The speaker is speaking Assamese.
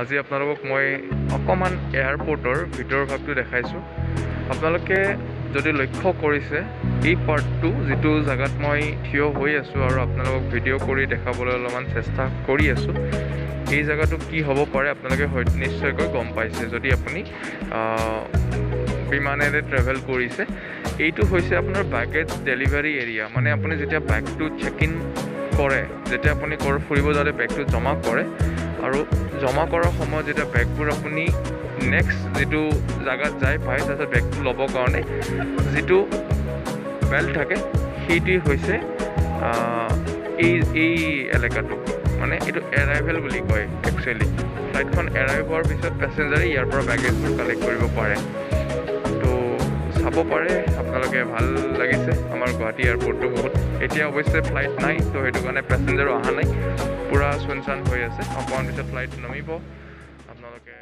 আজি আপোনালোকক মই অকণমান এয়াৰপৰ্টৰ ভিতৰৰ ভাগটো দেখাইছোঁ। আপোনালোকে যদি লক্ষ্য কৰিছে এই পাৰ্টটো যিটো জেগাত মই থিয় হৈ আছোঁ আৰু আপোনালোকক ভিডিঅ' কৰি দেখাবলৈ অলপমান চেষ্টা কৰি আছোঁ, এই জেগাটো কি হ'ব পাৰে আপোনালোকে হয়তো নিশ্চয়কৈ গম পাইছে যদি আপুনি বিমানেৰে ট্ৰেভেল কৰিছে। এইটো হৈছে আপোনাৰ বেগেজ ডেলিভাৰী এৰিয়া। মানে আপুনি যেতিয়া বেগটো চেক ইন কৰে, যেতিয়া আপুনি ক'ৰবাত ফুৰিব যাওঁতে বেগটো জমা কৰে আৰু জমা কৰাৰ সময়ত যেতিয়া বেগবোৰ আপুনি নেক্সট যিটো জেগাত যাই পায়, তাৰপিছত বেগটো ল'বৰ কাৰণে যিটো বেল্ট থাকে সেইটোৱেই হৈছে এই এলেকাটো। মানে এইটো এৰাইভেল বুলি কয় একচুৱেলি। ফ্লাইটখন এৰাইভ হোৱাৰ পিছত পেছেঞ্জাৰে ইয়াৰ পৰা বেগেজবোৰ কালেক্ট কৰিব পাৰে। তো চাব পাৰে আপোনালোকে, ভাল লাগিছে আমাৰ গুৱাহাটী এয়াৰপৰ্টটো বহুত। এতিয়া অৱশ্যে ফ্লাইট নাই, তো সেইটো কাৰণে পেছেঞ্জাৰো অহা নাই, পূৰা চুনচান হৈ আছে। অকণমান পিছত ফ্লাইট নামিব। আপোনালোকে